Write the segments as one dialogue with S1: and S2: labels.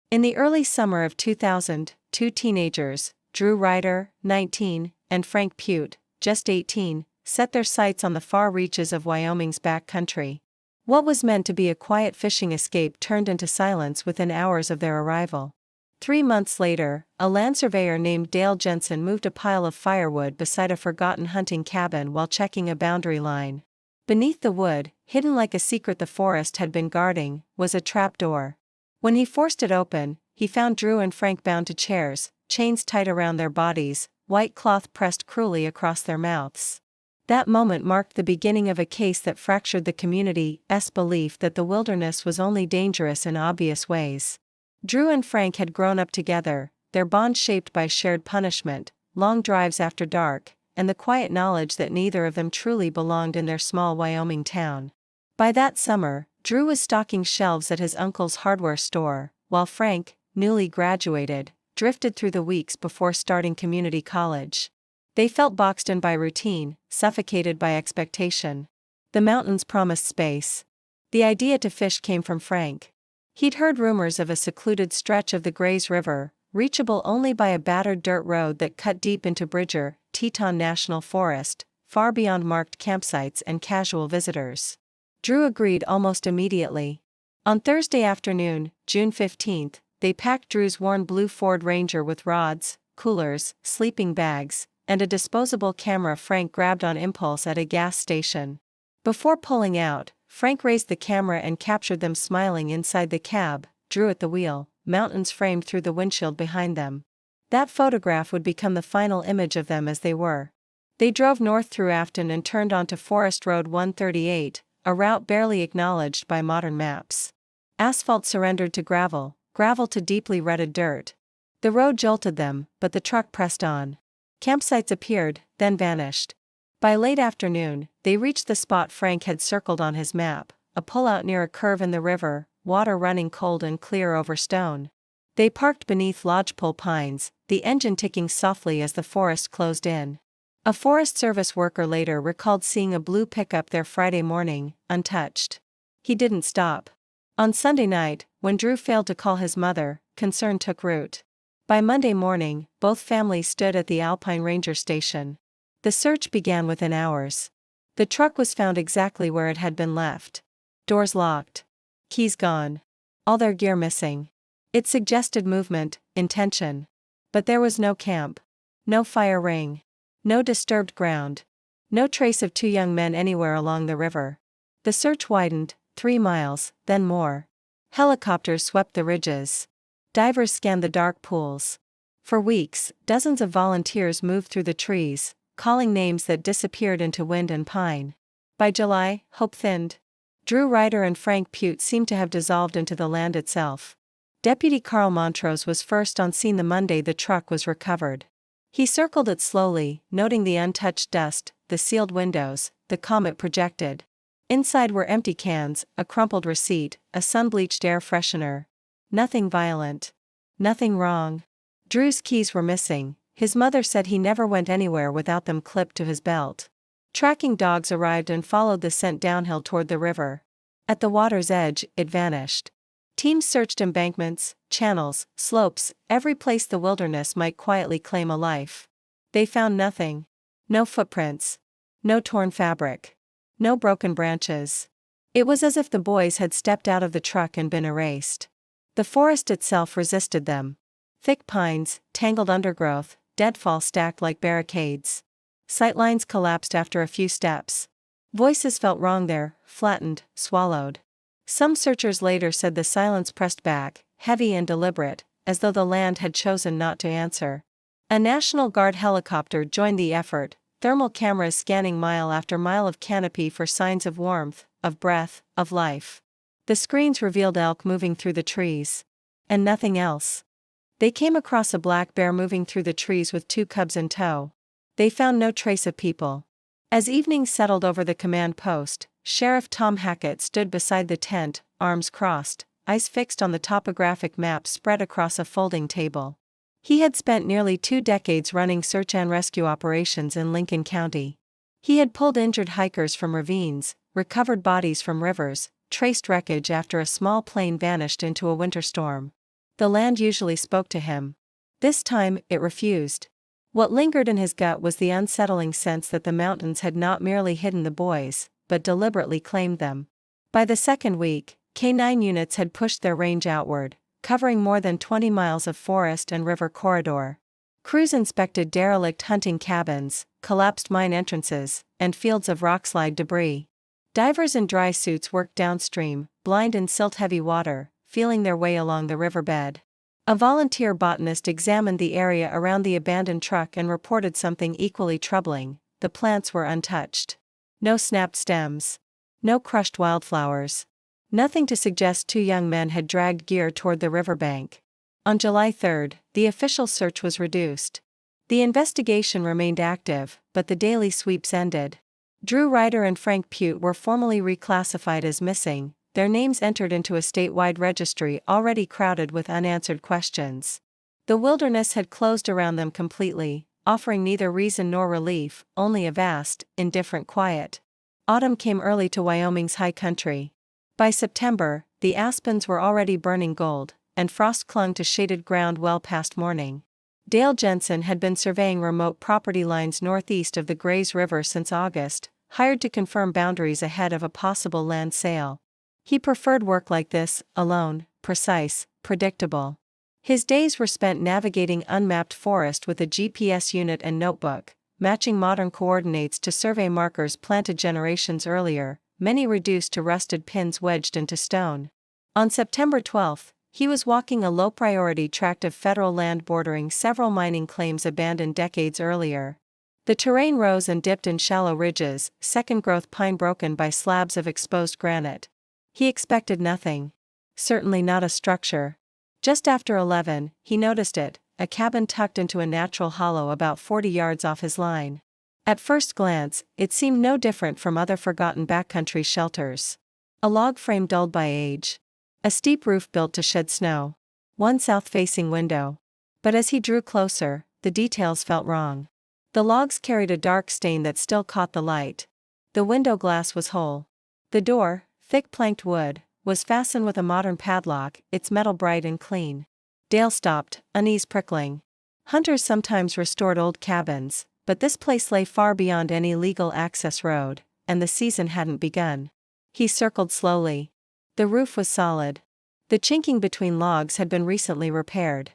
S1: In the early summer of 2000, two teenagers, Drew Ryder, 19, and Frank Pute, just 18, set their sights on the far reaches of Wyoming's backcountry. What was meant to be a quiet fishing escape turned into silence within hours of their arrival. 3 months later, a land surveyor named Dale Jensen moved a pile of firewood beside a forgotten hunting cabin while checking a boundary line. Beneath the wood, hidden like a secret the forest had been guarding, was a trapdoor. When he forced it open, he found Drew and Frank bound to chairs, chains tight around their bodies, white cloth pressed cruelly across their mouths. That moment marked the beginning of a case that fractured the community's belief that the wilderness was only dangerous in obvious ways. Drew and Frank had grown up together, their bond shaped by shared punishment, long drives after dark, and the quiet knowledge that neither of them truly belonged in their small Wyoming town. By that summer, Drew was stocking shelves at his uncle's hardware store, while Frank, newly graduated, drifted through the weeks before starting community college. They felt boxed in by routine, suffocated by expectation. The mountains promised space. The idea to fish came from Frank. He'd heard rumors of a secluded stretch of the Grays River, reachable only by a battered dirt road that cut deep into Bridger, Teton National Forest, far beyond marked campsites and casual visitors. Drew agreed almost immediately. On Thursday afternoon, June 15, they packed Drew's worn blue Ford Ranger with rods, coolers, sleeping bags, and a disposable camera Frank grabbed on impulse at a gas station. Before pulling out, Frank raised the camera and captured them smiling inside the cab, Drew at the wheel, mountains framed through the windshield behind them. That photograph would become the final image of them as they were. They drove north through Afton and turned onto Forest Road 138, a route barely acknowledged by modern maps. Asphalt surrendered to gravel, gravel to deeply rutted dirt. The road jolted them, but the truck pressed on. Campsites appeared, then vanished. By late afternoon, they reached the spot Frank had circled on his map, a pullout near a curve in the river, water running cold and clear over stone. They parked beneath lodgepole pines, the engine ticking softly as the forest closed in. A Forest Service worker later recalled seeing a blue pickup there Friday morning, untouched. He didn't stop. On Sunday night, when Drew failed to call his mother, concern took root. By Monday morning, both families stood at the Alpine Ranger Station. The search began within hours. The truck was found exactly where it had been left. Doors locked. Keys gone. All their gear missing. It suggested movement, intention. But there was no camp. No fire ring. No disturbed ground. No trace of two young men anywhere along the river. The search widened, 3 miles, then more. Helicopters swept the ridges. Divers scanned the dark pools. For weeks, dozens of volunteers moved through the trees, calling names that disappeared into wind and pine. By July, hope thinned. Drew Ryder and Frank Pute seemed to have dissolved into the land itself. Deputy Carl Montrose was first on scene the Monday the truck was recovered. He circled it slowly, noting the untouched dust, the sealed windows, the calm it projected. Inside were empty cans, a crumpled receipt, a sun-bleached air freshener. Nothing violent. Nothing wrong. Drew's keys were missing. His mother said he never went anywhere without them clipped to his belt. Tracking dogs arrived and followed the scent downhill toward the river. At the water's edge, it vanished. Teams searched embankments, channels, slopes, every place the wilderness might quietly claim a life. They found nothing. No footprints. No torn fabric. No broken branches. It was as if the boys had stepped out of the truck and been erased. The forest itself resisted them. Thick pines, tangled undergrowth, deadfall stacked like barricades. Sightlines collapsed after a few steps. Voices felt wrong there, flattened, swallowed. Some searchers later said the silence pressed back, heavy and deliberate, as though the land had chosen not to answer. A National Guard helicopter joined the effort, thermal cameras scanning mile after mile of canopy for signs of warmth, of breath, of life. The screens revealed elk moving through the trees. And nothing else. They came across a black bear moving through the trees with 2 cubs in tow. They found no trace of people. As evening settled over the command post, Sheriff Tom Hackett stood beside the tent, arms crossed, eyes fixed on the topographic map spread across a folding table. He had spent nearly 2 decades running search and rescue operations in Lincoln County. He had pulled injured hikers from ravines, recovered bodies from rivers, traced wreckage after a small plane vanished into a winter storm. The land usually spoke to him. This time, it refused. What lingered in his gut was the unsettling sense that the mountains had not merely hidden the boys, but deliberately claimed them. By the second week, K-9 units had pushed their range outward, covering more than 20 miles of forest and river corridor. Crews inspected derelict hunting cabins, collapsed mine entrances, and fields of rockslide debris. Divers in dry suits worked downstream, blind in silt-heavy water, feeling their way along the riverbed. A volunteer botanist examined the area around the abandoned truck and reported something equally troubling: the plants were untouched. No snapped stems. No crushed wildflowers. Nothing to suggest two young men had dragged gear toward the riverbank. On July 3, the official search was reduced. The investigation remained active, but the daily sweeps ended. Drew Ryder and Frank Pute were formally reclassified as missing, their names entered into a statewide registry already crowded with unanswered questions. The wilderness had closed around them completely, offering neither reason nor relief, only a vast, indifferent quiet. Autumn came early to Wyoming's high country. By September, the aspens were already burning gold, and frost clung to shaded ground well past morning. Dale Jensen had been surveying remote property lines northeast of the Grays River since August, hired to confirm boundaries ahead of a possible land sale. He preferred work like this, alone, precise, predictable. His days were spent navigating unmapped forest with a GPS unit and notebook, matching modern coordinates to survey markers planted generations earlier, many reduced to rusted pins wedged into stone. On September 12, he was walking a low-priority tract of federal land bordering several mining claims abandoned decades earlier. The terrain rose and dipped in shallow ridges, second-growth pine broken by slabs of exposed granite. He expected nothing. Certainly not a structure. Just after 11, he noticed it, a cabin tucked into a natural hollow about 40 yards off his line. At first glance, it seemed no different from other forgotten backcountry shelters. A log frame dulled by age. A steep roof built to shed snow. One south-facing window. But as he drew closer, the details felt wrong. The logs carried a dark stain that still caught the light. The window glass was whole. The door, thick planked wood, was fastened with a modern padlock, its metal bright and clean. Dale stopped, unease prickling. Hunters sometimes restored old cabins, but this place lay far beyond any legal access road, and the season hadn't begun. He circled slowly. The roof was solid. The chinking between logs had been recently repaired.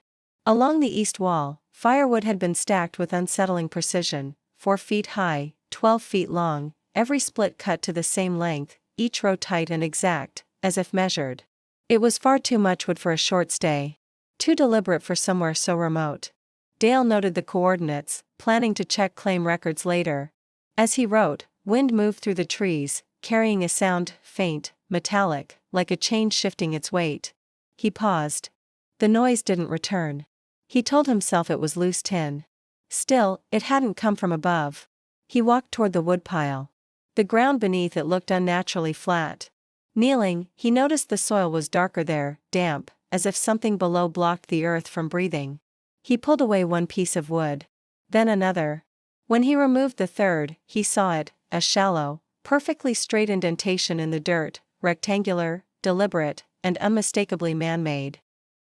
S1: Along the east wall, firewood had been stacked with unsettling precision, 4 feet high, 12 feet long, every split cut to the same length, each row tight and exact, as if measured. It was far too much wood for a short stay. Too deliberate for somewhere so remote. Dale noted the coordinates, planning to check claim records later. As he wrote, wind moved through the trees, carrying a sound, faint, metallic, like a chain shifting its weight. He paused. The noise didn't return. He told himself it was loose tin. Still, it hadn't come from above. He walked toward the woodpile. The ground beneath it looked unnaturally flat. Kneeling, he noticed the soil was darker there, damp, as if something below blocked the earth from breathing. He pulled away one piece of wood. Then another. When he removed the third, he saw it, a shallow, perfectly straight indentation in the dirt, rectangular, deliberate, and unmistakably man-made.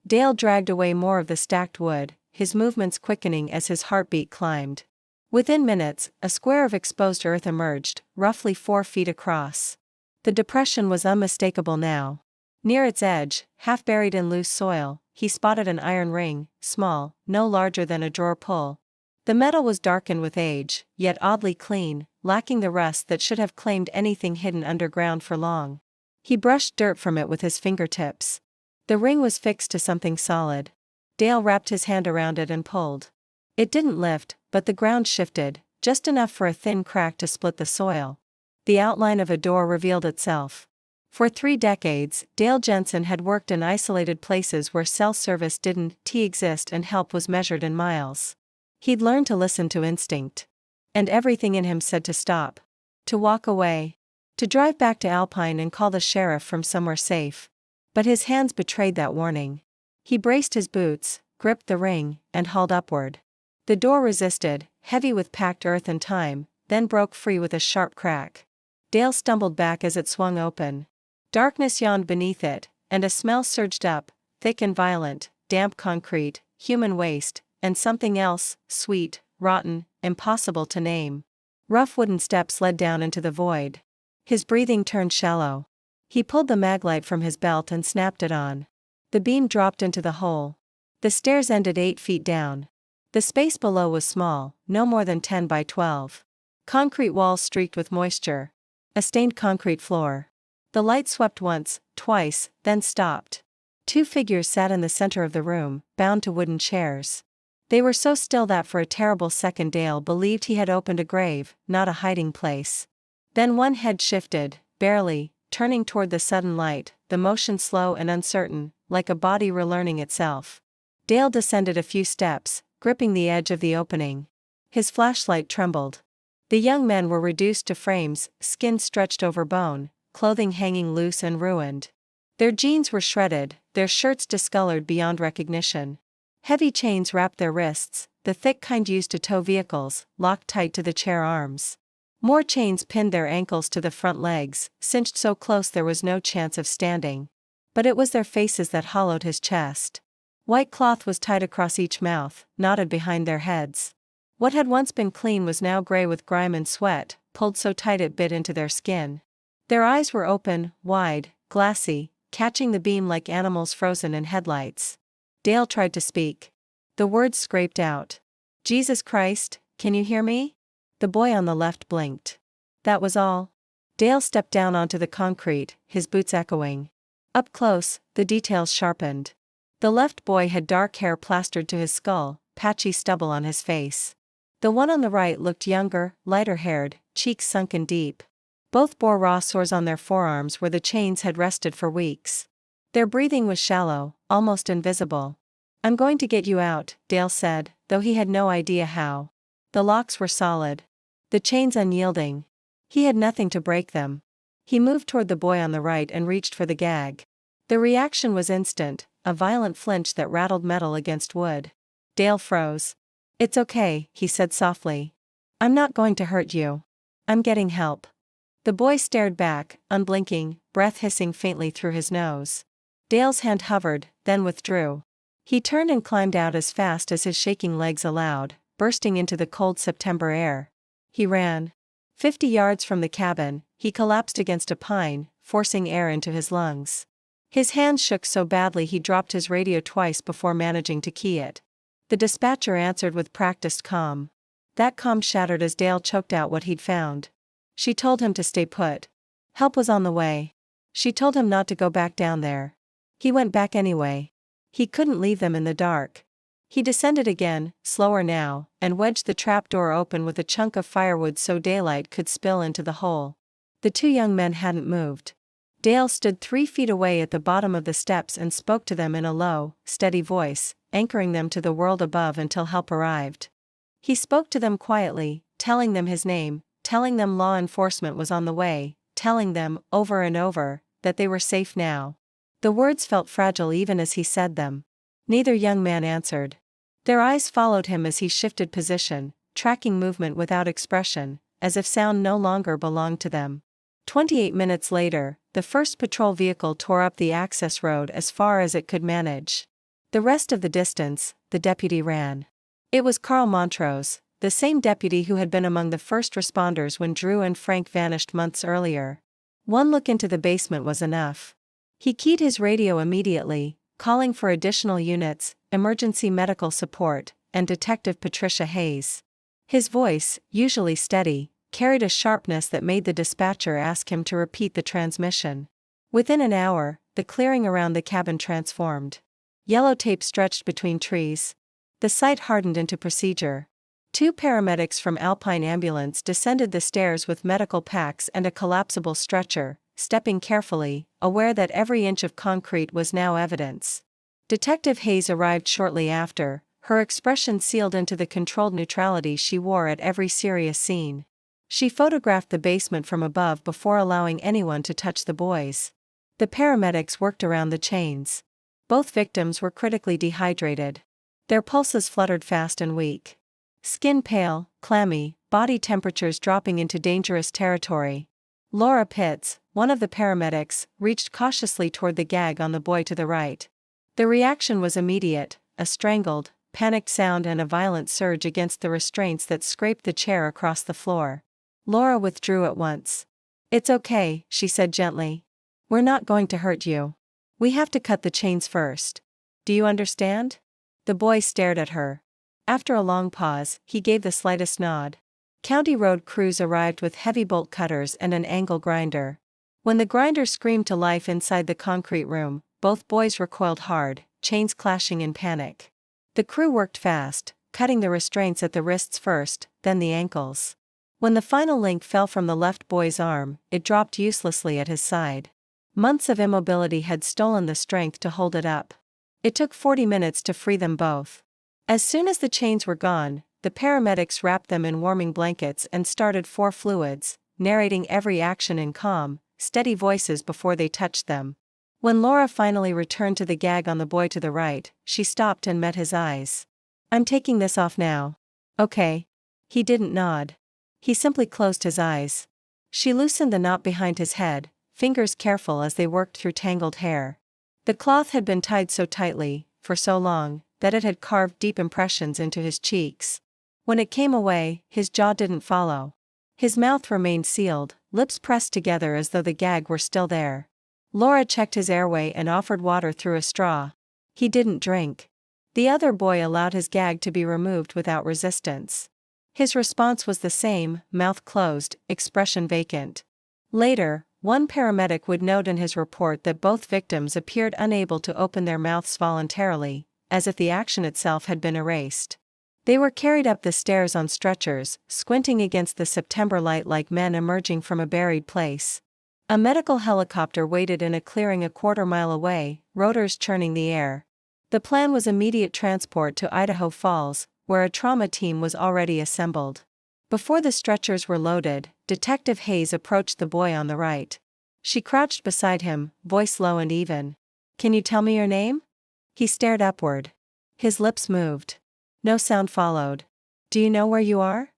S1: Dale dragged away more of the stacked wood, his movements quickening as his heartbeat climbed. Within minutes, a square of exposed earth emerged, roughly 4 feet across. The depression was unmistakable now. Near its edge, half buried in loose soil, he spotted an iron ring, small, no larger than a drawer pull. The metal was darkened with age, yet oddly clean, lacking the rust that should have claimed anything hidden underground for long. He brushed dirt from it with his fingertips. The ring was fixed to something solid. Dale wrapped his hand around it and pulled. It didn't lift, but the ground shifted, just enough for a thin crack to split the soil. The outline of a door revealed itself. For 3 decades, Dale Jensen had worked in isolated places where cell service didn't exist and help was measured in miles. He'd learned to listen to instinct. And everything in him said to stop. To walk away. To drive back to Alpine and call the sheriff from somewhere safe. But his hands betrayed that warning. He braced his boots, gripped the ring, and hauled upward. The door resisted, heavy with packed earth and time, then broke free with a sharp crack. Dale stumbled back as it swung open. Darkness yawned beneath it, and a smell surged up, thick and violent, damp concrete, human waste, and something else, sweet, rotten, impossible to name. Rough wooden steps led down into the void. His breathing turned shallow. He pulled the maglite from his belt and snapped it on. The beam dropped into the hole. The stairs ended 8 feet down. The space below was small, no more than 10 by 12. Concrete walls streaked with moisture. A stained concrete floor. The light swept once, twice, then stopped. 2 figures sat in the center of the room, bound to wooden chairs. They were so still that for a terrible second Dale believed he had opened a grave, not a hiding place. Then one head shifted, barely, turning toward the sudden light, the motion slow and uncertain, like a body relearning itself. Dale descended a few steps, gripping the edge of the opening. His flashlight trembled. The young men were reduced to frames, skin stretched over bone, clothing hanging loose and ruined. Their jeans were shredded, their shirts discolored beyond recognition. Heavy chains wrapped their wrists, the thick kind used to tow vehicles, locked tight to the chair arms. More chains pinned their ankles to the front legs, cinched so close there was no chance of standing. But it was their faces that hollowed his chest. White cloth was tied across each mouth, knotted behind their heads. What had once been clean was now gray with grime and sweat, pulled so tight it bit into their skin. Their eyes were open, wide, glassy, catching the beam like animals frozen in headlights. Dale tried to speak. The words scraped out. "Jesus Christ, can you hear me?" The boy on the left blinked. That was all. Dale stepped down onto the concrete, his boots echoing. Up close, the details sharpened. The left boy had dark hair plastered to his skull, patchy stubble on his face. The one on the right looked younger, lighter-haired, cheeks sunken deep. Both bore raw sores on their forearms where the chains had rested for weeks. Their breathing was shallow, almost invisible. "I'm going to get you out," Dale said, though he had no idea how. The locks were solid. The chains unyielding. He had nothing to break them. He moved toward the boy on the right and reached for the gag. The reaction was instant, a violent flinch that rattled metal against wood. Dale froze. "It's okay," he said softly. "I'm not going to hurt you. I'm getting help." The boy stared back, unblinking, breath hissing faintly through his nose. Dale's hand hovered, then withdrew. He turned and climbed out as fast as his shaking legs allowed, bursting into the cold September air. He ran. 50 yards from the cabin, he collapsed against a pine, forcing air into his lungs. His hands shook so badly he dropped his radio twice before managing to key it. The dispatcher answered with practiced calm. That calm shattered as Dale choked out what he'd found. She told him to stay put. Help was on the way. She told him not to go back down there. He went back anyway. He couldn't leave them in the dark. He descended again, slower now, and wedged the trapdoor open with a chunk of firewood so daylight could spill into the hole. The 2 young men hadn't moved. Dale stood 3 feet away at the bottom of the steps and spoke to them in a low, steady voice, anchoring them to the world above until help arrived. He spoke to them quietly, telling them his name, telling them law enforcement was on the way, telling them, over and over, that they were safe now. The words felt fragile even as he said them. Neither young man answered. Their eyes followed him as he shifted position, tracking movement without expression, as if sound no longer belonged to them. 28 minutes later, the first patrol vehicle tore up the access road as far as it could manage. The rest of the distance, the deputy ran. It was Carl Montrose, the same deputy who had been among the first responders when Drew and Frank vanished months earlier. One look into the basement was enough. He keyed his radio immediately, calling for additional units, emergency medical support, and Detective Patricia Hayes. His voice, usually steady, carried a sharpness that made the dispatcher ask him to repeat the transmission. Within an hour, the clearing around the cabin transformed. Yellow tape stretched between trees. The site hardened into procedure. 2 paramedics from Alpine Ambulance descended the stairs with medical packs and a collapsible stretcher, stepping carefully, aware that every inch of concrete was now evidence. Detective Hayes arrived shortly after, her expression sealed into the controlled neutrality she wore at every serious scene. She photographed the basement from above before allowing anyone to touch the boys. The paramedics worked around the chains. Both victims were critically dehydrated. Their pulses fluttered fast and weak. Skin pale, clammy, body temperatures dropping into dangerous territory. Laura Pitts, one of the paramedics, reached cautiously toward the gag on the boy to the right. The reaction was immediate, a strangled, panicked sound and a violent surge against the restraints that scraped the chair across the floor. Laura withdrew at once. "It's okay," she said gently. "We're not going to hurt you. We have to cut the chains first. Do you understand?" The boy stared at her. After a long pause, he gave the slightest nod. County road crews arrived with heavy bolt cutters and an angle grinder. When the grinder screamed to life inside the concrete room, both boys recoiled hard, chains clashing in panic. The crew worked fast, cutting the restraints at the wrists first, then the ankles. When the final link fell from the left boy's arm, it dropped uselessly at his side. Months of immobility had stolen the strength to hold it up. It took 40 minutes to free them both. As soon as the chains were gone, the paramedics wrapped them in warming blankets and started 4 fluids, narrating every action in calm, steady voices before they touched them. When Laura finally returned to the gag on the boy to the right, she stopped and met his eyes. "I'm taking this off now." "Okay." He didn't nod. He simply closed his eyes. She loosened the knot behind his head, fingers careful as they worked through tangled hair. The cloth had been tied so tightly, for so long, that it had carved deep impressions into his cheeks. When it came away, his jaw didn't follow. His mouth remained sealed, lips pressed together as though the gag were still there. Laura checked his airway and offered water through a straw. He didn't drink. The other boy allowed his gag to be removed without resistance. His response was the same, mouth closed, expression vacant. Later, one paramedic would note in his report that both victims appeared unable to open their mouths voluntarily, as if the action itself had been erased. They were carried up the stairs on stretchers, squinting against the September light like men emerging from a buried place. A medical helicopter waited in a clearing a quarter-mile away, rotors churning the air. The plan was immediate transport to Idaho Falls, where a trauma team was already assembled. Before the stretchers were loaded, Detective Hayes approached the boy on the right. She crouched beside him, voice low and even. "Can you tell me your name?" He stared upward. His lips moved. No sound followed. "Do you know where you are?"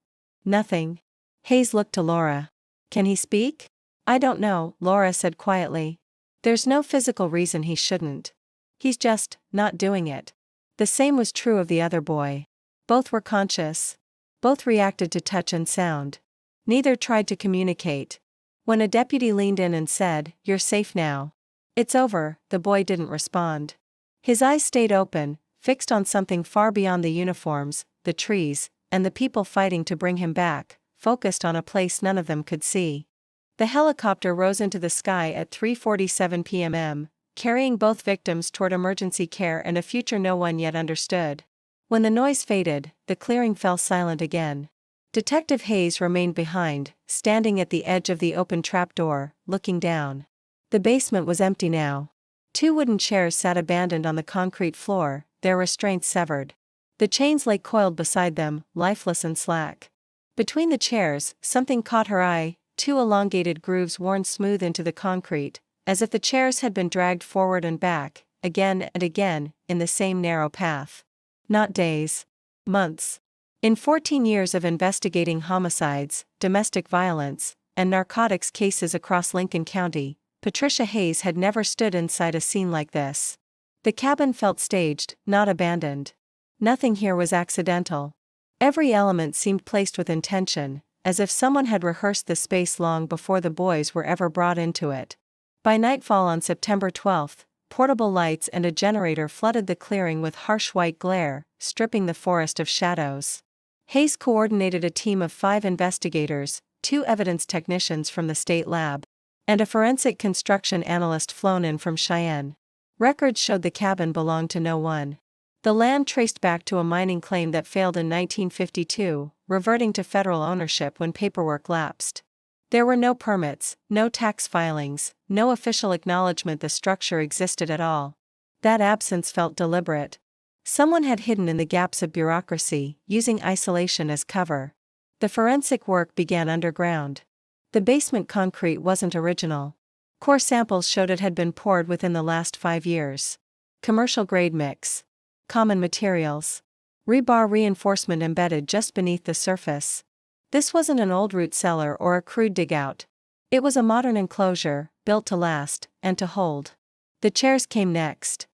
S1: "Nothing." Hayes looked to Laura. "Can he speak?" "I don't know," Laura said quietly. "There's no physical reason he shouldn't. He's just not doing it." The same was true of the other boy. Both were conscious. Both reacted to touch and sound. Neither tried to communicate. When a deputy leaned in and said, "You're safe now." "It's over," the boy didn't respond. His eyes stayed open, fixed on something far beyond the uniforms, the trees, and the people fighting to bring him back, focused on a place none of them could see. The helicopter rose into the sky at 3:47 p.m., carrying both victims toward emergency care and a future no one yet understood. When the noise faded, the clearing fell silent again. Detective Hayes remained behind, standing at the edge of the open trapdoor, looking down. The basement was empty now. 2 wooden chairs sat abandoned on the concrete floor, their restraints severed. The chains lay coiled beside them, lifeless and slack. Between the chairs, something caught her eye, 2 elongated grooves worn smooth into the concrete, as if the chairs had been dragged forward and back, again and again, in the same narrow path. Not days. Months. In 14 years of investigating homicides, domestic violence, and narcotics cases across Lincoln County, Patricia Hayes had never stood inside a scene like this. The cabin felt staged, not abandoned. Nothing here was accidental. Every element seemed placed with intention, as if someone had rehearsed the space long before the boys were ever brought into it. By nightfall on September 12th, portable lights and a generator flooded the clearing with harsh white glare, stripping the forest of shadows. Hayes coordinated a team of 5 investigators, 2 evidence technicians from the state lab, and a forensic construction analyst flown in from Cheyenne. Records showed the cabin belonged to no one. The land traced back to a mining claim that failed in 1952, reverting to federal ownership when paperwork lapsed. There were no permits, no tax filings, no official acknowledgement the structure existed at all. That absence felt deliberate. Someone had hidden in the gaps of bureaucracy, using isolation as cover. The forensic work began underground. The basement concrete wasn't original. Core samples showed it had been poured within the last 5 years. Commercial grade mix. Common materials. Rebar reinforcement embedded just beneath the surface. This wasn't an old root cellar or a crude digout. It was a modern enclosure, built to last, and to hold. The chairs came next.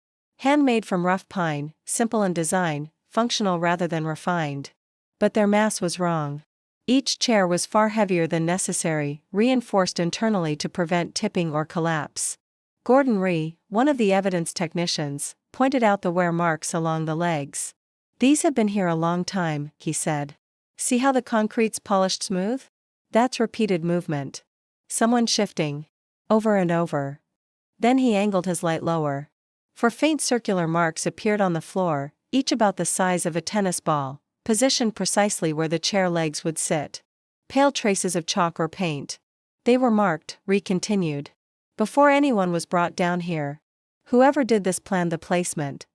S1: Handmade from rough pine, simple in design, functional rather than refined. But their mass was wrong. Each chair was far heavier than necessary, reinforced internally to prevent tipping or collapse. Gordon Rhee, one of the evidence technicians, pointed out the wear marks along the legs. "These have been here a long time," he said. "See how the concrete's polished smooth? That's repeated movement. Someone shifting. Over and over." Then he angled his light lower. For faint circular marks appeared on the floor, each about the size of a tennis ball, positioned precisely where the chair legs would sit. Pale traces of chalk or paint. "They were marked," Rhee continued, "before anyone was brought down here. Whoever did this planned the placement."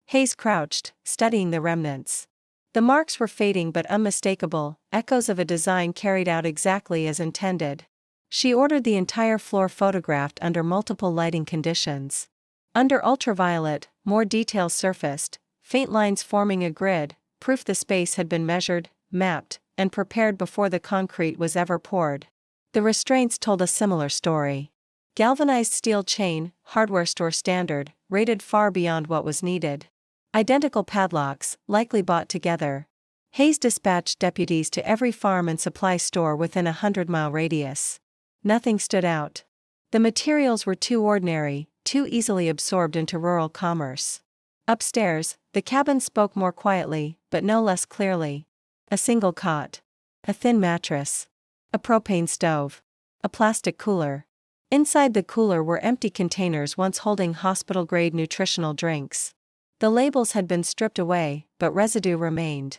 S1: Hayes crouched, studying the remnants. The marks were fading but unmistakable, echoes of a design carried out exactly as intended. She ordered the entire floor photographed under multiple lighting conditions. Under ultraviolet, more details surfaced, faint lines forming a grid, proof the space had been measured, mapped, and prepared before the concrete was ever poured. The restraints told a similar story. Galvanized steel chain, hardware store standard, rated far beyond what was needed. Identical padlocks, likely bought together. Hayes dispatched deputies to every farm and supply store within a 100-mile radius. Nothing stood out. The materials were too ordinary, too easily absorbed into rural commerce. Upstairs, the cabin spoke more quietly, but no less clearly. A single cot. A thin mattress. A propane stove. A plastic cooler. Inside the cooler were empty containers once holding hospital-grade nutritional drinks. The labels had been stripped away, but residue remained.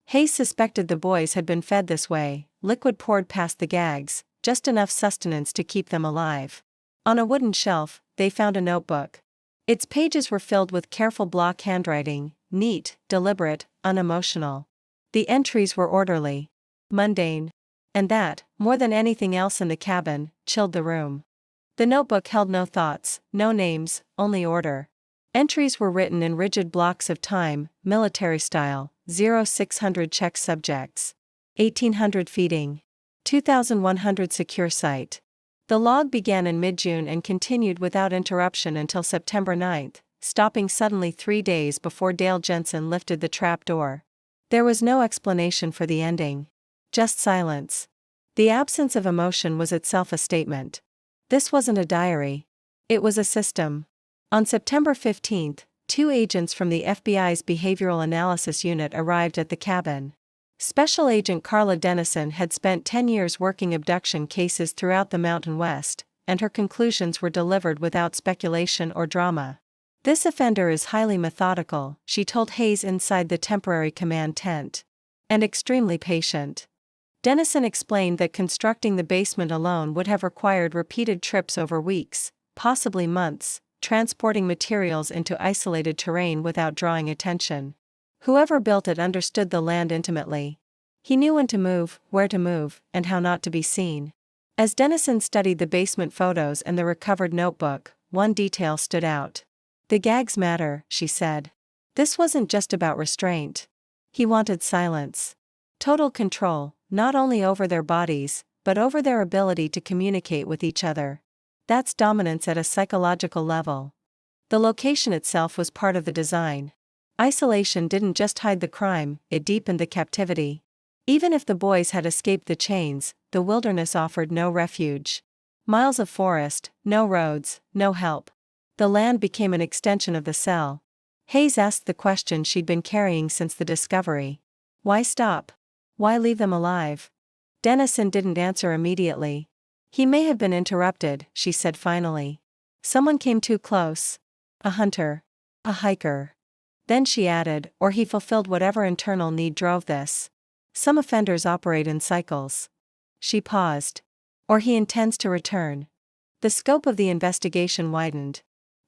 S1: Hayes suspected the boys had been fed this way, liquid poured past the gags, just enough sustenance to keep them alive. On a wooden shelf, they found a notebook. Its pages were filled with careful block handwriting, neat, deliberate, unemotional. The entries were orderly, mundane. And that, more than anything else in the cabin, chilled the room. The notebook held no thoughts, no names, only order. Entries were written in rigid blocks of time, military style, 0600 check subjects. 1800 feeding. 2100 secure site. The log began in mid-June and continued without interruption until September 9, stopping suddenly 3 days before Dale Jensen lifted the trap door. There was no explanation for the ending. Just silence. The absence of emotion was itself a statement. This wasn't a diary. It was a system. On September 15, 2 agents from the FBI's Behavioral Analysis Unit arrived at the cabin. Special Agent Carla Dennison had spent 10 years working abduction cases throughout the Mountain West, and her conclusions were delivered without speculation or drama. "This offender is highly methodical," she told Hayes inside the temporary command tent. "And extremely patient." Dennison explained that constructing the basement alone would have required repeated trips over weeks, possibly months, transporting materials into isolated terrain without drawing attention. Whoever built it understood the land intimately. He knew when to move, where to move, and how not to be seen. As Dennison studied the basement photos and the recovered notebook, one detail stood out. "The gags matter," she said. "This wasn't just about restraint. He wanted silence. Total control, not only over their bodies, but over their ability to communicate with each other. That's dominance at a psychological level." The location itself was part of the design. Isolation didn't just hide the crime, it deepened the captivity. Even if the boys had escaped the chains, the wilderness offered no refuge. Miles of forest, no roads, no help. The land became an extension of the cell. Hayes asked the question she'd been carrying since the discovery. Why stop? Why leave them alive? Dennison didn't answer immediately. "He may have been interrupted," she said finally. "Someone came too close. A hunter. A hiker." Then she added, "Or he fulfilled whatever internal need drove this. Some offenders operate in cycles." She paused. "Or he intends to return." The scope of the investigation widened.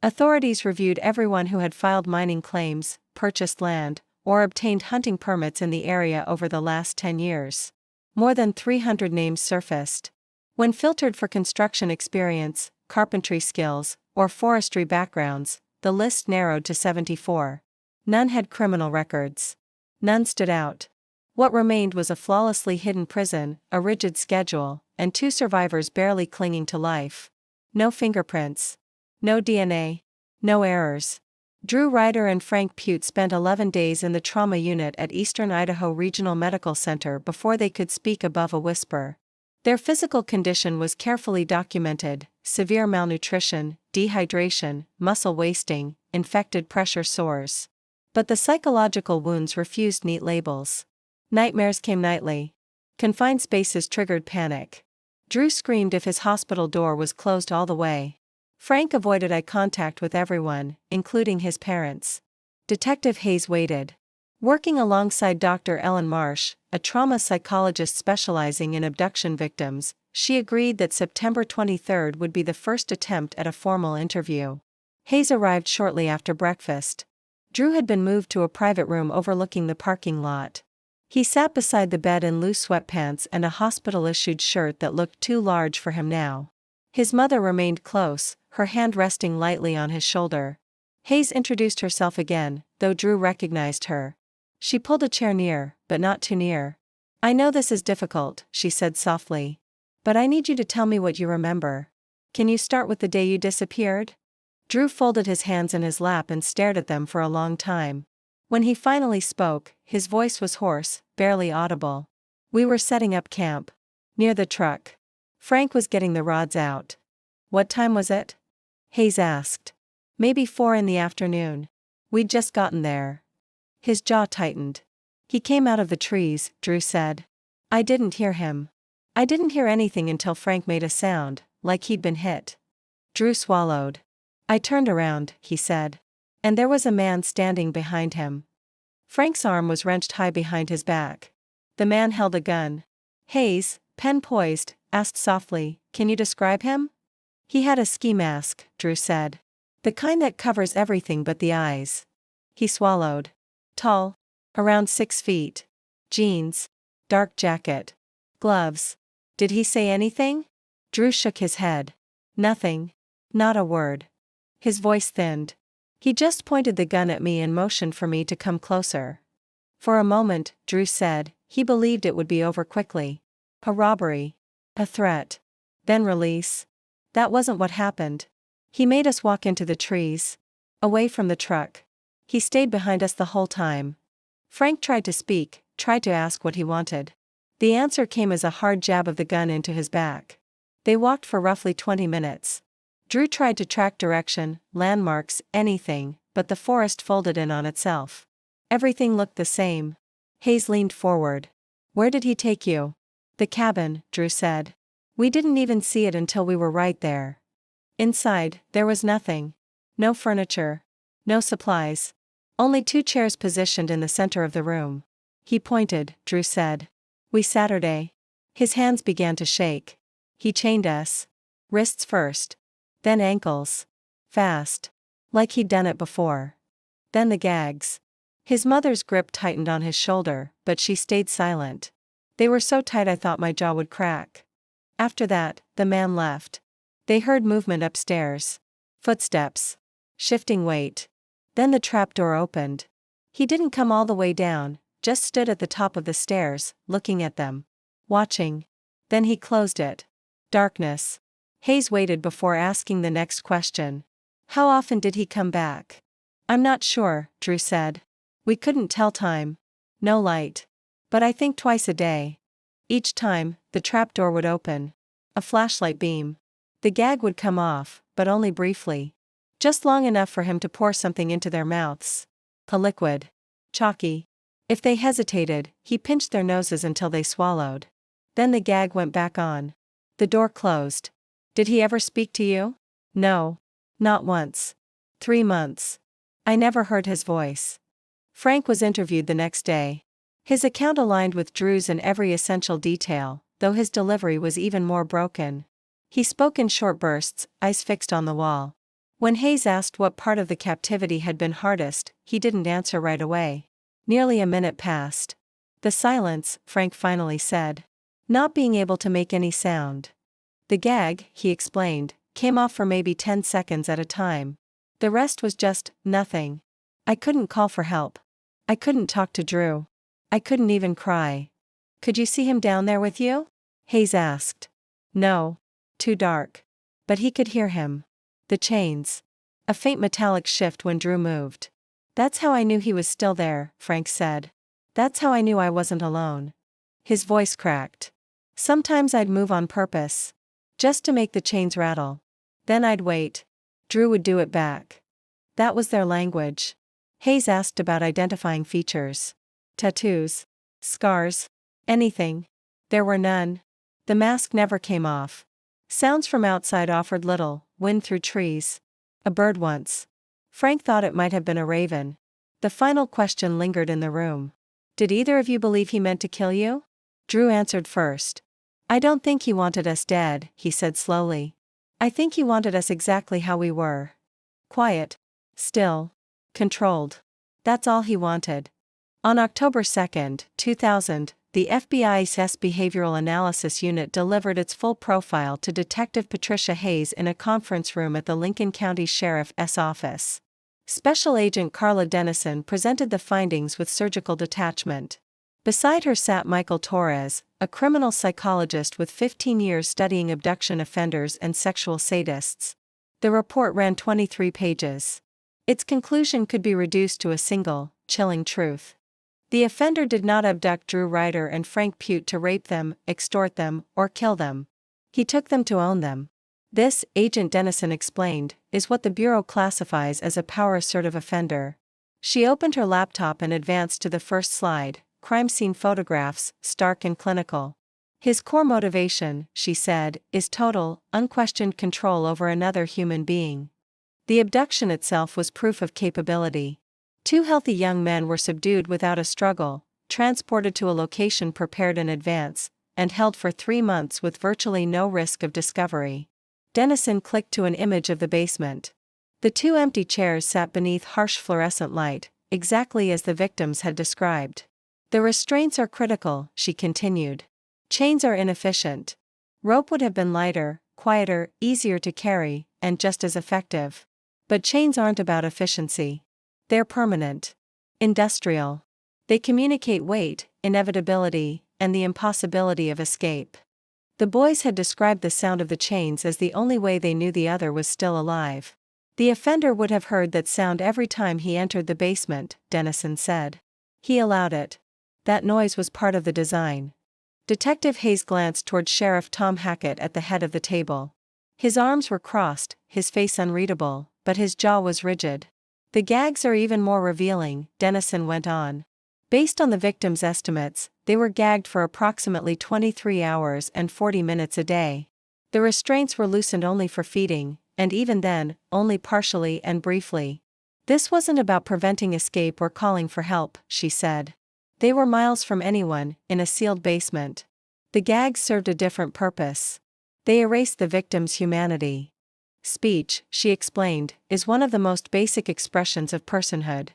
S1: Authorities reviewed everyone who had filed mining claims, purchased land, or obtained hunting permits in the area over the last 10 years. More than 300 names surfaced. When filtered for construction experience, carpentry skills, or forestry backgrounds, the list narrowed to 74. None had criminal records. None stood out. What remained was a flawlessly hidden prison, a rigid schedule, and 2 survivors barely clinging to life. No fingerprints. No DNA. No errors. Drew Ryder and Frank Pute spent 11 days in the trauma unit at Eastern Idaho Regional Medical Center before they could speak above a whisper. Their physical condition was carefully documented: severe malnutrition, dehydration, muscle wasting, infected pressure sores. But the psychological wounds refused neat labels. Nightmares came nightly. Confined spaces triggered panic. Drew screamed if his hospital door was closed all the way. Frank avoided eye contact with everyone, including his parents. Detective Hayes waited. Working alongside Dr. Ellen Marsh, a trauma psychologist specializing in abduction victims, she agreed that September 23 would be the first attempt at a formal interview. Hayes arrived shortly after breakfast. Drew had been moved to a private room overlooking the parking lot. He sat beside the bed in loose sweatpants and a hospital-issued shirt that looked too large for him now. His mother remained close, her hand resting lightly on his shoulder. Hayes introduced herself again, though Drew recognized her. She pulled a chair near, but not too near. "I know this is difficult," she said softly. "But I need you to tell me what you remember. Can you start with the day you disappeared?" Drew folded his hands in his lap and stared at them for a long time. When he finally spoke, his voice was hoarse, barely audible. "We were setting up camp. Near the truck. Frank was getting the rods out." "What time was it?" Hayes asked. "Maybe 4 in the afternoon. We'd just gotten there." His jaw tightened. "He came out of the trees," Drew said. "I didn't hear him. I didn't hear anything until Frank made a sound, like he'd been hit." Drew swallowed. "I turned around," he said. "And there was a man standing behind him." Frank's arm was wrenched high behind his back. The man held a gun. Hayes, pen poised, asked softly, "Can you describe him?" "He had a ski mask," Drew said. "The kind that covers everything but the eyes." He swallowed. "Tall. Around 6 feet. Jeans. Dark jacket. Gloves." "Did he say anything?" Drew shook his head. "Nothing. Not a word." His voice thinned. "He just pointed the gun at me and motioned for me to come closer." For a moment, Drew said, he believed it would be over quickly. A robbery. A threat. Then release. That wasn't what happened. He made us walk into the trees. Away from the truck. He stayed behind us the whole time. Frank tried to speak, tried to ask what he wanted. The answer came as a hard jab of the gun into his back. They walked for roughly 20 minutes. Drew tried to track direction, landmarks, anything, but the forest folded in on itself. Everything looked the same. Hayes leaned forward. "Where did he take you?" "The cabin," Drew said. "We didn't even see it until we were right there." Inside, there was nothing. No furniture. No supplies. Only 2 chairs positioned in the center of the room. "He pointed," Drew said. "We Saturday." His hands began to shake. "He chained us. Wrists first. Then ankles. Fast. Like he'd done it before. Then the gags." His mother's grip tightened on his shoulder, but she stayed silent. "They were so tight I thought my jaw would crack." After that, the man left. They heard movement upstairs. Footsteps. Shifting weight. Then the trapdoor opened. He didn't come all the way down, just stood at the top of the stairs, looking at them. Watching. Then he closed it. Darkness. Hayes waited before asking the next question. "How often did he come back?" "I'm not sure," Drew said. "We couldn't tell time. No light. But I think twice a day. Each time, the trapdoor would open. A flashlight beam. The gag would come off, but only briefly. Just long enough for him to pour something into their mouths. A liquid. Chalky. If they hesitated, he pinched their noses until they swallowed. Then the gag went back on. The door closed. Did he ever speak to you?" "No. Not once. 3 months. I never heard his voice." Frank was interviewed the next day. His account aligned with Drew's in every essential detail, though his delivery was even more broken. He spoke in short bursts, eyes fixed on the wall. When Hayes asked what part of the captivity had been hardest, he didn't answer right away. Nearly a minute passed. "The silence," Frank finally said. "Not being able to make any sound. The gag," he explained, "came off for maybe 10 seconds at a time. The rest was just nothing. I couldn't call for help. I couldn't talk to Drew. I couldn't even cry." "Could you see him down there with you?" Hayes asked. "No. Too dark. But he could hear him. The chains. A faint metallic shift when Drew moved. "That's how I knew he was still there," Frank said. "That's how I knew I wasn't alone." His voice cracked. "Sometimes I'd move on purpose. Just to make the chains rattle. Then I'd wait. Drew would do it back." That was their language. Hayes asked about identifying features. Tattoos? Scars? Anything? There were none. The mask never came off. Sounds from outside offered little, wind through trees. A bird once. Frank thought it might have been a raven. The final question lingered in the room. "Did either of you believe he meant to kill you?" Drew answered first. "I don't think he wanted us dead," he said slowly. "I think he wanted us exactly how we were. Quiet. Still. Controlled. That's all he wanted." On October 2, 2000, the FBI's Behavioral Analysis Unit delivered its full profile to Detective Patricia Hayes in a conference room at the Lincoln County Sheriff's office. Special Agent Carla Dennison presented the findings with surgical detachment. Beside her sat Michael Torres, a criminal psychologist with 15 years studying abduction offenders and sexual sadists. The report ran 23 pages. Its conclusion could be reduced to a single, chilling truth. The offender did not abduct Drew Ryder and Frank Pute to rape them, extort them, or kill them. He took them to own them. This, Agent Dennison explained, is what the Bureau classifies as a power-assertive offender. She opened her laptop and advanced to the first slide, crime scene photographs, stark and clinical. "His core motivation," she said, "is total, unquestioned control over another human being." The abduction itself was proof of capability. Two healthy young men were subdued without a struggle, transported to a location prepared in advance, and held for 3 months with virtually no risk of discovery. Dennison clicked to an image of the basement. The two empty chairs sat beneath harsh fluorescent light, exactly as the victims had described. "The restraints are critical," she continued. "Chains are inefficient. Rope would have been lighter, quieter, easier to carry, and just as effective. But chains aren't about efficiency. They're permanent. Industrial. They communicate weight, inevitability, and the impossibility of escape." The boys had described the sound of the chains as the only way they knew the other was still alive. "The offender would have heard that sound every time he entered the basement," Dennison said. "He allowed it. That noise was part of the design." Detective Hayes glanced toward Sheriff Tom Hackett at the head of the table. His arms were crossed, his face unreadable, but his jaw was rigid. "The gags are even more revealing," Dennison went on. "Based on the victims' estimates, they were gagged for approximately 23 hours and 40 minutes a day. The restraints were loosened only for feeding, and even then, only partially and briefly. This wasn't about preventing escape or calling for help," she said. "They were miles from anyone, in a sealed basement. The gags served a different purpose. They erased the victim's humanity. Speech," she explained, "is one of the most basic expressions of personhood.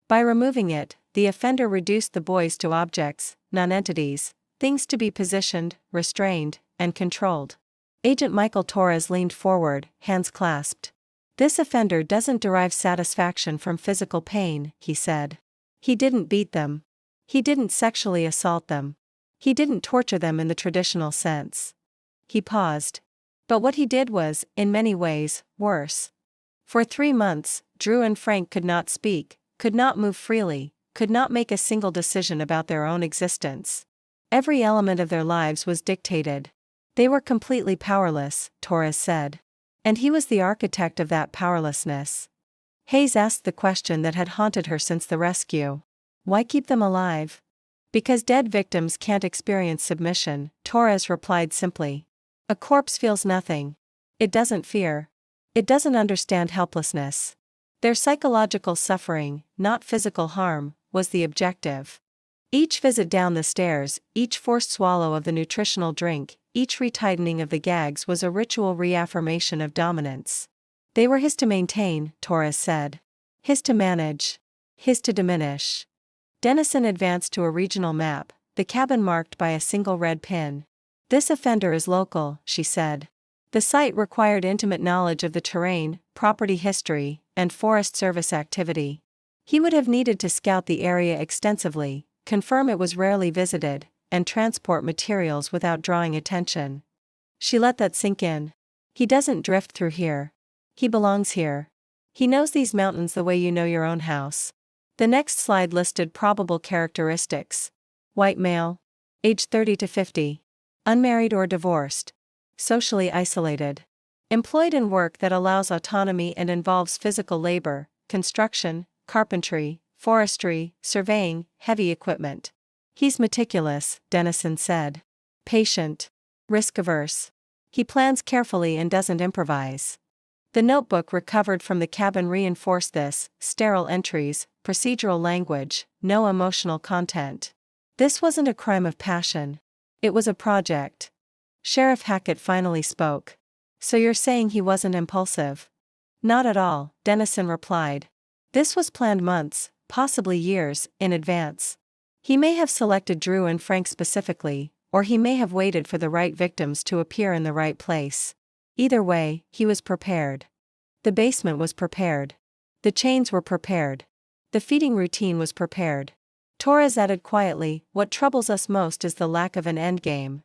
S1: By removing it, the offender reduced the boys to objects, non-entities, things to be positioned, restrained, and controlled." Agent Michael Torres leaned forward, hands clasped. "This offender doesn't derive satisfaction from physical pain," he said. "He didn't beat them. He didn't sexually assault them. He didn't torture them in the traditional sense." He paused. "But what he did was, in many ways, worse. For 3 months, Drew and Frank could not speak, could not move freely, could not make a single decision about their own existence. Every element of their lives was dictated. They were completely powerless," Torres said. "And he was the architect of that powerlessness." Hayes asked the question that had haunted her since the rescue. "Why keep them alive?" "Because dead victims can't experience submission," Torres replied simply. "A corpse feels nothing. It doesn't fear. It doesn't understand helplessness. Their psychological suffering, not physical harm, was the objective. Each visit down the stairs, each forced swallow of the nutritional drink, each retightening of the gags was a ritual reaffirmation of dominance. They were his to maintain," Torres said. "His to manage. His to diminish." Dennison advanced to a regional map, the cabin marked by a single red pin. "This offender is local," she said. "The site required intimate knowledge of the terrain, property history, and Forest Service activity. He would have needed to scout the area extensively, confirm it was rarely visited, and transport materials without drawing attention." She let that sink in. "He doesn't drift through here. He belongs here." He knows these mountains the way you know your own house. The next slide listed probable characteristics. White male. Age 30 to 50. Unmarried or divorced. Socially isolated. Employed in work that allows autonomy and involves physical labor, construction, carpentry, forestry, surveying, heavy equipment. He's meticulous, Dennison said. Patient. Risk-averse. He plans carefully and doesn't improvise. The notebook recovered from the cabin reinforced this: sterile entries, procedural language, no emotional content. This wasn't a crime of passion. It was a project. Sheriff Hackett finally spoke. So you're saying he wasn't impulsive? Not at all, Dennison replied. This was planned months, possibly years, in advance. He may have selected Drew and Frank specifically, or he may have waited for the right victims to appear in the right place. Either way, he was prepared. The basement was prepared. The chains were prepared. The feeding routine was prepared. Torres added quietly, what troubles us most is the lack of an endgame.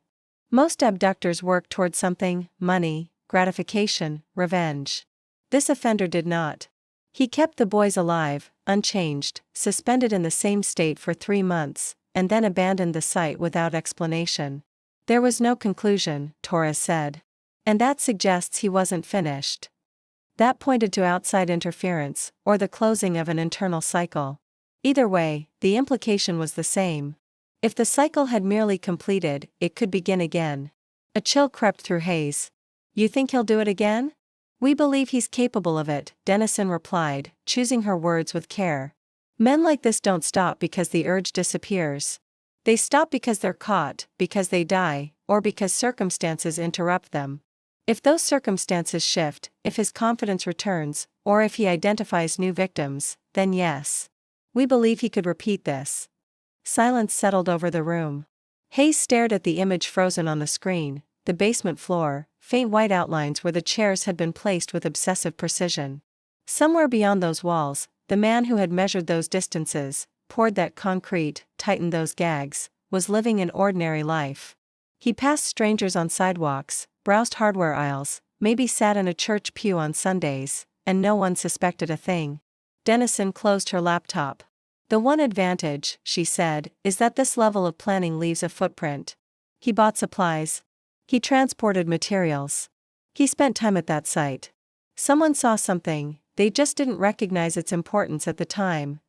S1: Most abductors work toward something: money, gratification, revenge. This offender did not. He kept the boys alive, unchanged, suspended in the same state for 3 months, and then abandoned the site without explanation. There was no conclusion, Torres said. And that suggests he wasn't finished. That pointed to outside interference, or the closing of an internal cycle. Either way, the implication was the same. If the cycle had merely completed, it could begin again. A chill crept through Hayes. You think he'll do it again? We believe he's capable of it, Dennison replied, choosing her words with care. Men like this don't stop because the urge disappears. They stop because they're caught, because they die, or because circumstances interrupt them. If those circumstances shift, if his confidence returns, or if he identifies new victims, then yes. We believe he could repeat this. Silence settled over the room. Hayes stared at the image frozen on the screen, the basement floor, faint white outlines where the chairs had been placed with obsessive precision. Somewhere beyond those walls, the man who had measured those distances, poured that concrete, tightened those gags, was living an ordinary life. He passed strangers on sidewalks, browsed hardware aisles, maybe sat in a church pew on Sundays, and no one suspected a thing. Dennison closed her laptop. The one advantage, she said, is that this level of planning leaves a footprint. He bought supplies. He transported materials. He spent time at that site. Someone saw something, they just didn't recognize its importance at the time.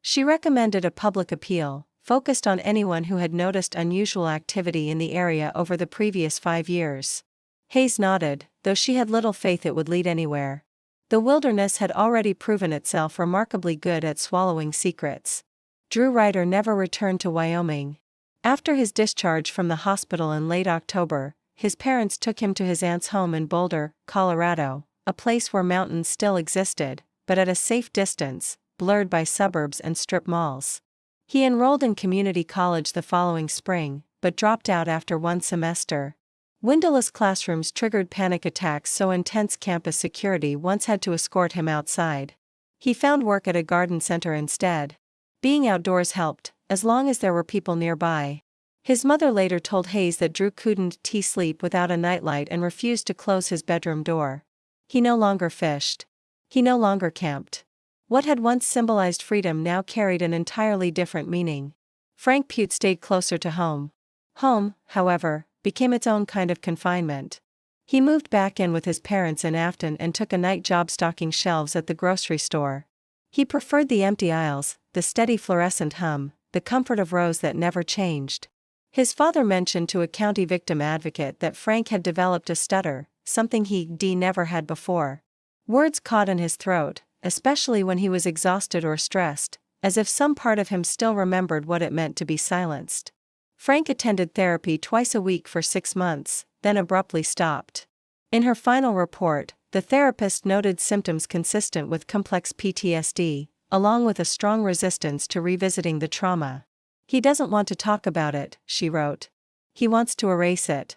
S1: She recommended a public appeal, focused on anyone who had noticed unusual activity in the area over the previous 5 years. Hayes nodded, though she had little faith it would lead anywhere. The wilderness had already proven itself remarkably good at swallowing secrets. Drew Ryder never returned to Wyoming. After his discharge from the hospital in late October, his parents took him to his aunt's home in Boulder, Colorado, a place where mountains still existed, but at a safe distance, blurred by suburbs and strip malls. He enrolled in community college the following spring, but dropped out after 1 semester. Windowless classrooms triggered panic attacks so intense campus security once had to escort him outside. He found work at a garden center instead. Being outdoors helped, as long as there were people nearby. His mother later told Hayes that Drew couldn't sleep without a nightlight and refused to close his bedroom door. He no longer fished. He no longer camped. What had once symbolized freedom now carried an entirely different meaning. Frank Pute stayed closer to home. Home, however, became its own kind of confinement. He moved back in with his parents in Afton and took a night job stocking shelves at the grocery store. He preferred the empty aisles, the steady fluorescent hum, the comfort of rows that never changed. His father mentioned to a county victim advocate that Frank had developed a stutter, something he never had before. Words caught in his throat, especially when he was exhausted or stressed, as if some part of him still remembered what it meant to be silenced. Frank attended therapy twice a week for 6 months, then abruptly stopped. In her final report, the therapist noted symptoms consistent with complex PTSD, along with a strong resistance to revisiting the trauma. He doesn't want to talk about it, she wrote. He wants to erase it.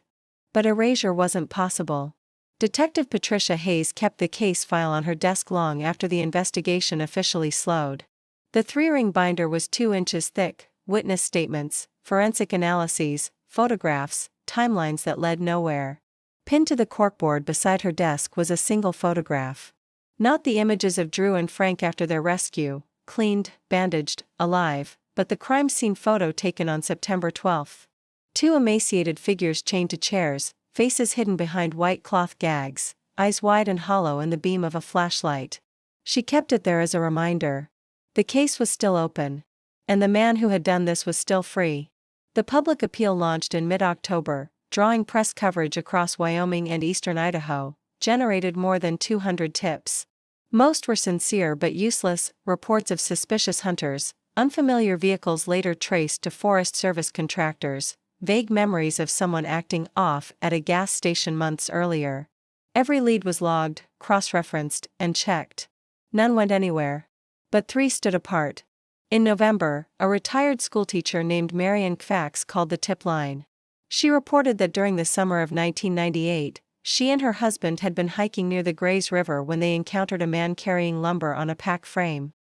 S1: But erasure wasn't possible. Detective Patricia Hayes kept the case file on her desk long after the investigation officially slowed. The 3-ring binder was 2 inches thick, witness statements, forensic analyses, photographs, timelines that led nowhere. Pinned to the corkboard beside her desk was a single photograph. Not the images of Drew and Frank after their rescue, cleaned, bandaged, alive, but the crime scene photo taken on September 12. Two emaciated figures chained to chairs, faces hidden behind white cloth gags, eyes wide and hollow in the beam of a flashlight. She kept it there as a reminder. The case was still open. And the man who had done this was still free. The public appeal launched in mid-October, drawing press coverage across Wyoming and eastern Idaho, generated more than 200 tips. Most were sincere but useless, reports of suspicious hunters, unfamiliar vehicles later traced to Forest Service contractors, vague memories of someone acting off at a gas station months earlier. Every lead was logged, cross-referenced, and checked. None went anywhere. But three stood apart. In November, a retired schoolteacher named Marian Kfax called the tip line. She reported that during the summer of 1998, she and her husband had been hiking near the Grays River when they encountered a man carrying lumber on a pack frame.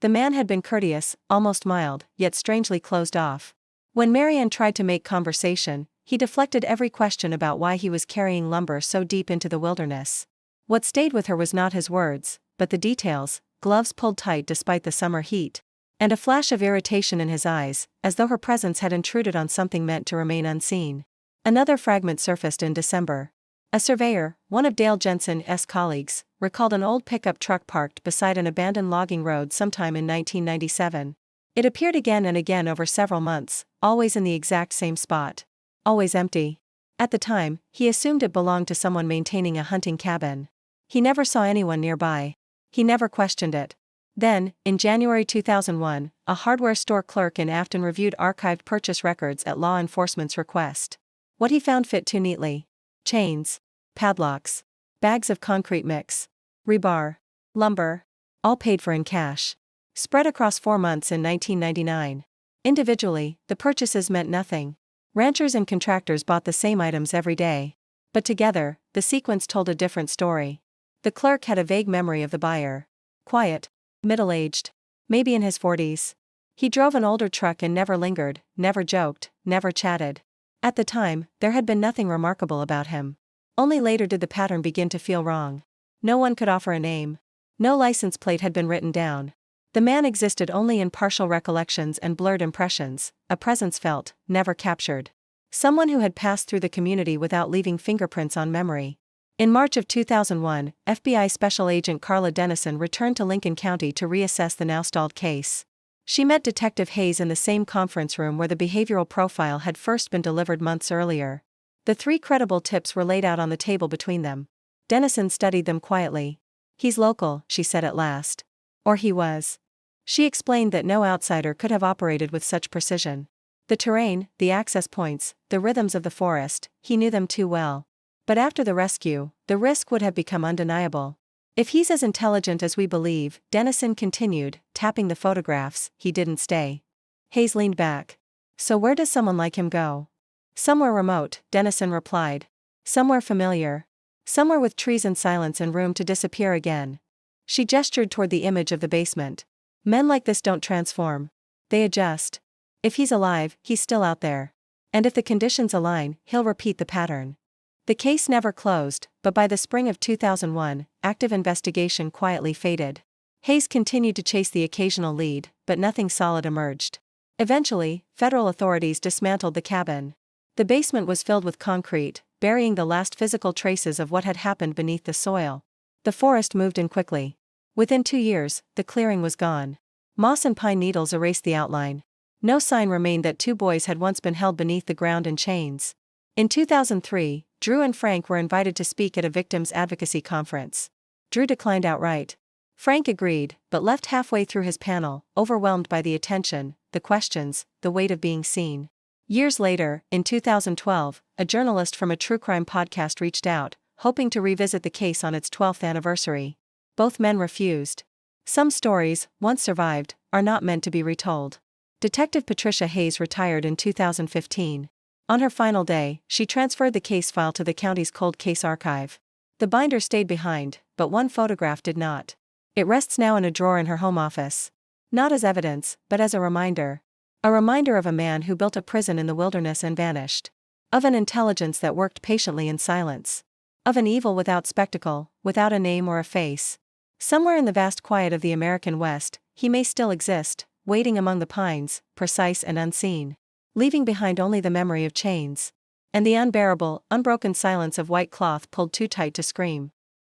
S1: The man had been courteous, almost mild, yet strangely closed off. When Marian tried to make conversation, he deflected every question about why he was carrying lumber so deep into the wilderness. What stayed with her was not his words, but the details: gloves pulled tight despite the summer heat, and a flash of irritation in his eyes, as though her presence had intruded on something meant to remain unseen. Another fragment surfaced in December. A surveyor, one of Dale Jensen's colleagues, recalled an old pickup truck parked beside an abandoned logging road sometime in 1997. It appeared again and again over several months, always in the exact same spot. Always empty. At the time, he assumed it belonged to someone maintaining a hunting cabin. He never saw anyone nearby. He never questioned it. Then, in January 2001, a hardware store clerk in Afton reviewed archived purchase records at law enforcement's request. What he found fit too neatly: chains, padlocks, bags of concrete mix, rebar, lumber, all paid for in cash. Spread across 4 months in 1999. Individually, the purchases meant nothing. Ranchers and contractors bought the same items every day. But together, the sequence told a different story. The clerk had a vague memory of the buyer. Quiet, middle-aged, maybe in his 40s. He drove an older truck and never lingered, never joked, never chatted. At the time, there had been nothing remarkable about him. Only later did the pattern begin to feel wrong. No one could offer a name. No license plate had been written down. The man existed only in partial recollections and blurred impressions, a presence felt, never captured. Someone who had passed through the community without leaving fingerprints on memory. In March of 2001, FBI Special Agent Carla Dennison returned to Lincoln County to reassess the now-stalled case. She met Detective Hayes in the same conference room where the behavioral profile had first been delivered months earlier. The 3 credible tips were laid out on the table between them. Dennison studied them quietly. "He's local," she said at last. Or he was. She explained that no outsider could have operated with such precision. The terrain, the access points, the rhythms of the forest, he knew them too well. But after the rescue, the risk would have become undeniable. "If he's as intelligent as we believe," Dennison continued, tapping the photographs, "he didn't stay." Hayes leaned back. "So where does someone like him go?" "Somewhere remote," Dennison replied. "Somewhere familiar. Somewhere with trees and silence and room to disappear again." She gestured toward the image of the basement. "Men like this don't transform. They adjust. If he's alive, he's still out there. And if the conditions align, he'll repeat the pattern." The case never closed, but by the spring of 2001, active investigation quietly faded. Hayes continued to chase the occasional lead, but nothing solid emerged. Eventually, federal authorities dismantled the cabin. The basement was filled with concrete, burying the last physical traces of what had happened beneath the soil. The forest moved in quickly. Within 2 years, the clearing was gone. Moss and pine needles erased the outline. No sign remained that 2 boys had once been held beneath the ground in chains. In 2003, Drew and Frank were invited to speak at a victims' advocacy conference. Drew declined outright. Frank agreed, but left halfway through his panel, overwhelmed by the attention, the questions, the weight of being seen. Years later, in 2012, a journalist from a true crime podcast reached out, hoping to revisit the case on its 12th anniversary. Both men refused. Some stories, once survived, are not meant to be retold. Detective Patricia Hayes retired in 2015. On her final day, she transferred the case file to the county's cold case archive. The binder stayed behind, but one photograph did not. It rests now in a drawer in her home office. Not as evidence, but as a reminder. A reminder of a man who built a prison in the wilderness and vanished. Of an intelligence that worked patiently in silence. Of an evil without spectacle, without a name or a face. Somewhere in the vast quiet of the American West, he may still exist, waiting among the pines, precise and unseen, leaving behind only the memory of chains and the unbearable, unbroken silence of white cloth pulled too tight to scream.